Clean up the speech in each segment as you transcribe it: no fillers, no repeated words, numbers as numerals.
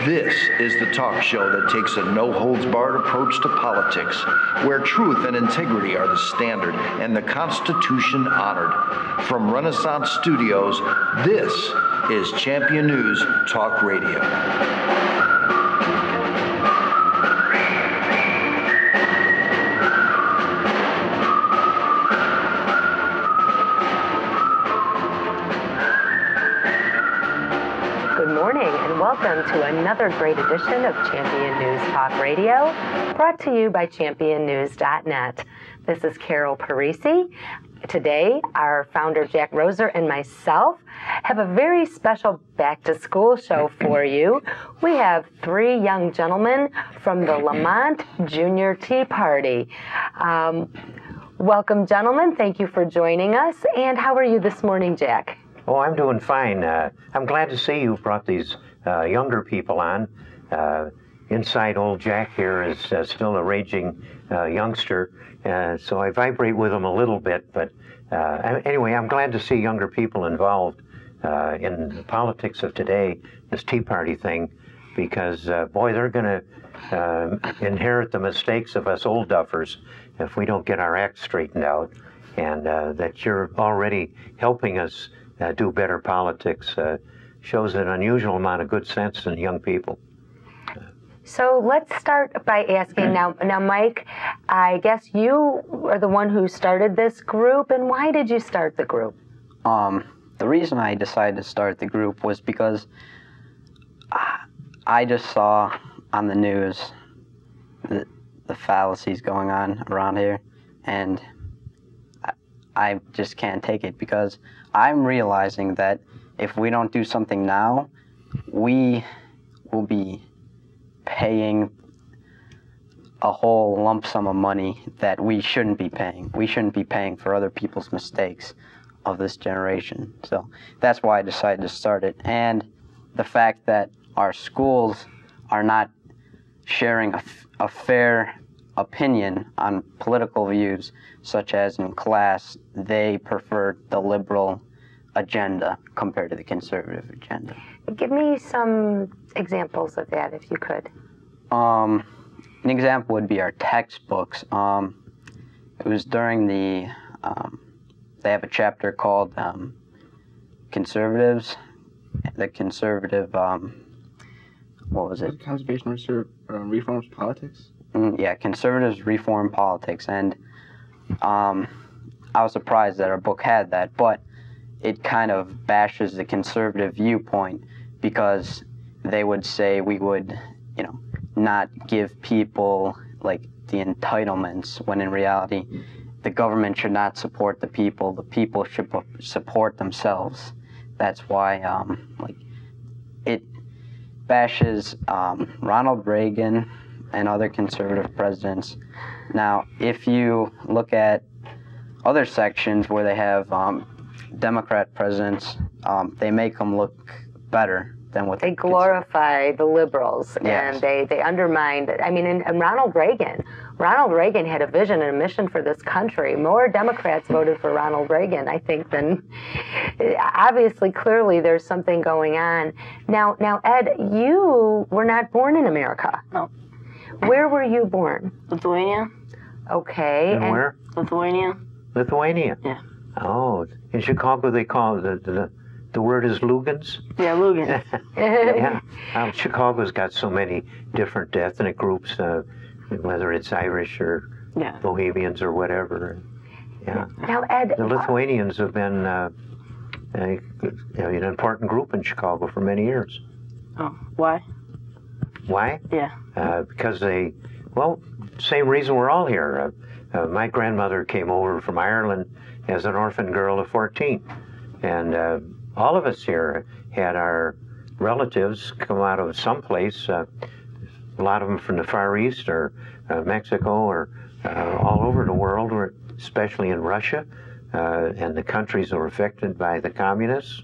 This is the talk show that takes a no-holds-barred approach to politics, where truth and integrity are the standard and the Constitution honored. From Renaissance Studios, this is Champion News Talk Radio. Welcome to another great edition of Champion News Talk Radio, brought to you by championnews.net. This is Carol Parisi. Today, our founder Jack Roser and myself have a very special back-to-school show for you. We have three young gentlemen from the Lamont Junior Tea Party. Welcome, gentlemen. Thank you for joining us. And how are you this morning, Jack? Oh, I'm doing fine. I'm glad to see you've brought these younger people on. Inside old Jack here is still a raging youngster, so I vibrate with him a little bit. But anyway, I'm glad to see younger people involved in the politics of today, this Tea Party thing, because, boy, they're going to inherit the mistakes of us old duffers if we don't get our act straightened out, and that you're already helping us do better politics shows an unusual amount of good sense in young people. So let's start by asking now, Mike, I guess you are the one who started this group, and why did you start the group? The reason I decided to start the group was because I just saw on the news the fallacies going on around here, and I just can't take it, because I'm realizing that if we don't do something now, we will be paying a whole lump sum of money that we shouldn't be paying. We shouldn't be paying for other people's mistakes of this generation. So that's why I decided to start it. And the fact that our schools are not sharing a fair opinion on political views, such as in class, they prefer the liberal agenda compared to the conservative agenda. Give me some examples of that, if you could. An example would be our textbooks. It was during the, they have a chapter called Conservatives, the conservative, what was it? Conservation Reforms Politics? Yeah, Conservatives Reform Politics, and I was surprised that our book had that, but it kind of bashes the conservative viewpoint, because they would say we would, not give people like the entitlements, when in reality the government should not support the people should support themselves. That's why it bashes Ronald Reagan and other conservative presidents. Now, if you look at other sections where they have Democrat presidents, they make them look better than what they glorify the liberals. Yes. And they undermine. I mean, and Ronald Reagan had a vision and a mission for this country. More Democrats voted for Ronald Reagan, I think, than obviously, clearly, there's something going on. Now, Ed, you were not born in America. No. Where were you born? Lithuania. Okay. And where? Lithuania. Lithuania. Yeah. Oh, in Chicago they call the word is Lugans? Yeah, Lugans. Yeah. Chicago's got so many different ethnic groups, whether it's Irish or Bohemians or whatever. Yeah. Now, Ed, the Lithuanians have been an important group in Chicago for many years. Oh, why? Why? Yeah. Because same reason we're all here. My grandmother came over from Ireland as an orphan girl of 14. And all of us here had our relatives come out of someplace, a lot of them from the Far East or Mexico or all over the world, especially in Russia, and the countries that were affected by the communists.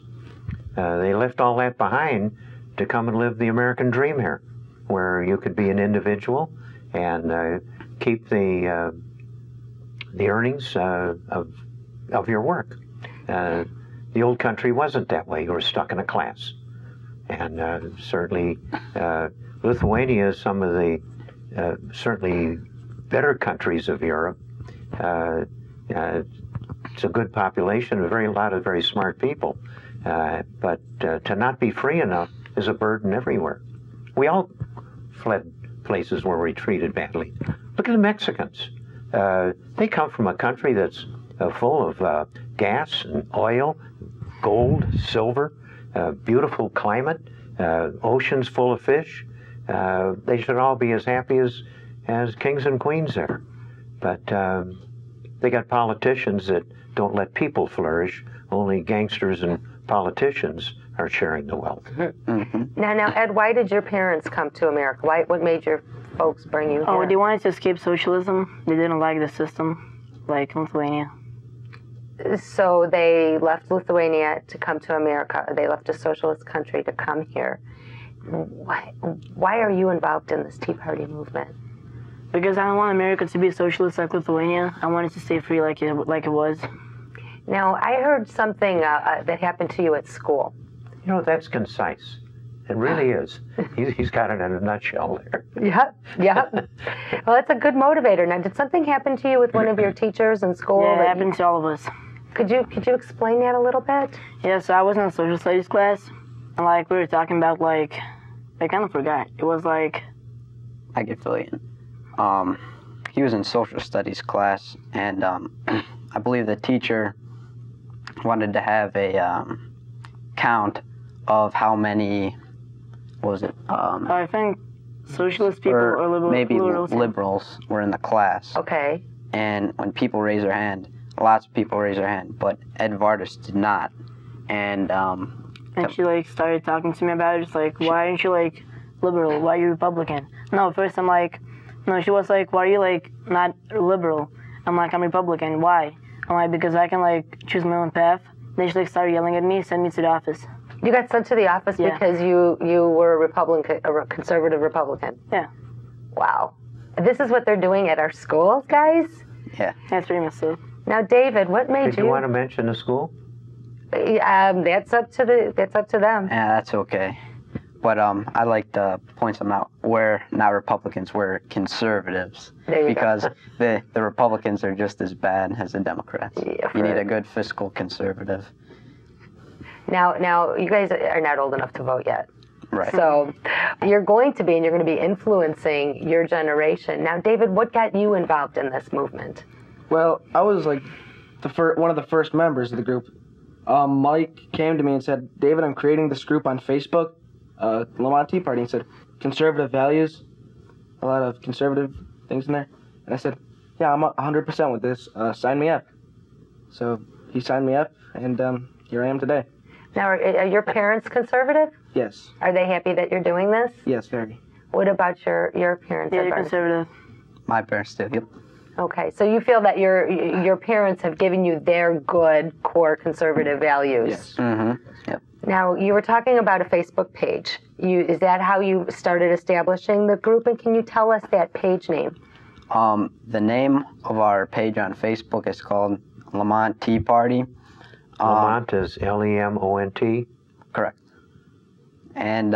They left all that behind to come and live the American dream here, where you could be an individual and keep the earnings of your work. The old country wasn't that way. You were stuck in a class. And certainly Lithuania is some of the certainly better countries of Europe. It's a good population, a lot of very smart people. But to not be free enough is a burden everywhere. We all fled places where we treated badly. Look at the Mexicans. They come from a country that's full of gas and oil, gold, silver, beautiful climate, oceans full of fish. They should all be as happy as kings and queens there. But they got politicians that don't let people flourish. Only gangsters and politicians are sharing the wealth. Mm-hmm. Now, Ed, why did your parents come to America? What made your folks bring you here? Oh, they wanted to escape socialism. They didn't like the system, like Lithuania. So they left Lithuania to come to America. They left a socialist country to come here. Why are you involved in this Tea Party movement? Because I don't want America to be socialist like Lithuania. I want it to stay free like it was. Now, I heard something that happened to you at school. You know, that's concise. It really is. He's got it in a nutshell there. Yep. Well, that's a good motivator. Now, did something happen to you with one of your teachers in school? Yeah, it happened to all of us. Could you explain that a little bit? Yeah, so I was in a social studies class, and like we were talking about I kind of forgot. It was like I could fill you in. He was in social studies class, and I believe the teacher wanted to have a count of how many, what was it? I think socialist people or liberal, maybe liberals were in the class. Okay. And when people raise their hand, lots of people raise their hand, but Ed Vardis did not. And she started talking to me about it, just like, why aren't you liberal? Why are you Republican? No, first I'm like, no, she was like, why are you not liberal? I'm like, I'm Republican. Why? I'm like, because I can choose my own path. Then she started yelling at me, sent me to the office. You got sent to the office because you were a conservative Republican. Yeah. Wow. This is what they're doing at our schools, guys? Yeah. That's pretty messed up. Now, David, what made Did you want to mention the school? That's up to them. Yeah, that's okay. But I like to point something out. We're not Republicans, we're conservatives. Because the Republicans are just as bad as the Democrats. Yeah, you need a good fiscal conservative. Now, you guys are not old enough to vote yet. Right. So you're going to be, and you're going to be influencing your generation. Now, David, what got you involved in this movement? Well, I was one of the first members of the group. Mike came to me and said, David, I'm creating this group on Facebook, Lamont Tea Party, and said, conservative values, a lot of conservative things in there. And I said, yeah, I'm 100% with this. Sign me up. So he signed me up, and here I am today. Now, are your parents conservative? Yes. Are they happy that you're doing this? Yes, very. What about your parents? Yeah, they're conservative. My parents did, yep. Okay, so you feel that your parents have given you their good core conservative values. Yes. Mm-hmm. Yep. Now, you were talking about a Facebook page. Is that how you started establishing the group? And can you tell us that page name? The name of our page on Facebook is called Lamont Tea Party. Lamont is Lemont. Correct. And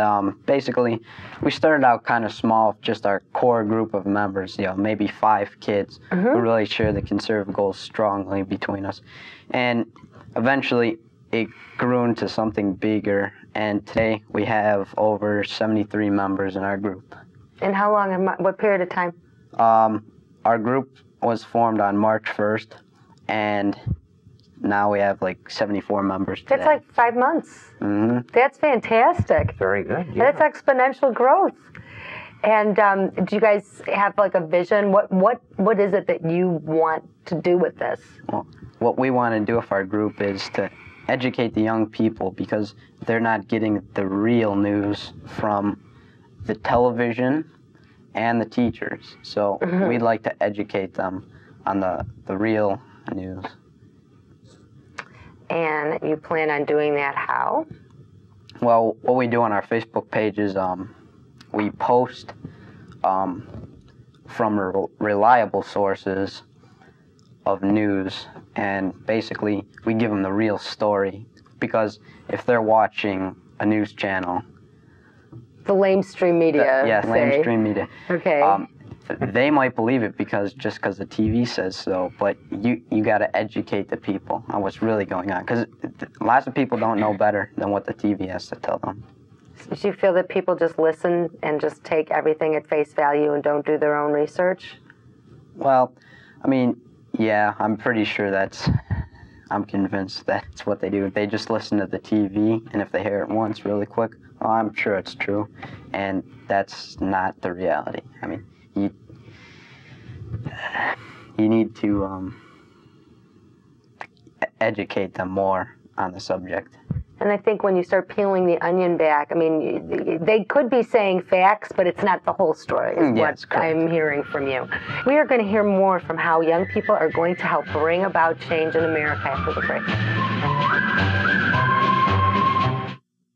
basically, we started out kind of small, just our core group of members, maybe 5 kids who really share the conservative goals strongly between us. And eventually, it grew into something bigger, and today we have over 73 members in our group. And how long, what period of time? Our group was formed on March 1st, and now we have 74 members today. That's 5 months. Mm-hmm. That's fantastic. Very good. Yeah. That's exponential growth. And do you guys have a vision? What is it that you want to do with this? Well, what we want to do with our group is to educate the young people, because they're not getting the real news from the television and the teachers. So we'd like to educate them on the real news. And you plan on doing that how? Well, what we do on our Facebook page is we post from reliable sources of news, and basically we give them the real story, because if they're watching a news channel The lamestream media. Yeah, say. lamestream media. Okay. They might believe it because the TV says so, but you got to educate the people on what's really going on, because lots of people don't know better than what the TV has to tell them. Do you feel that people just listen and just take everything at face value and don't do their own research? Well, I mean, yeah, I'm pretty sure I'm convinced that's what they do. They just listen to the TV, and if they hear it once really quick, well, I'm sure it's true, and that's not the reality. I mean, you need to educate them more on the subject. And I think when you start peeling the onion back, I mean, they could be saying facts, but it's not the whole story, is what I'm hearing from you. We are going to hear more from how young people are going to help bring about change in America after the break.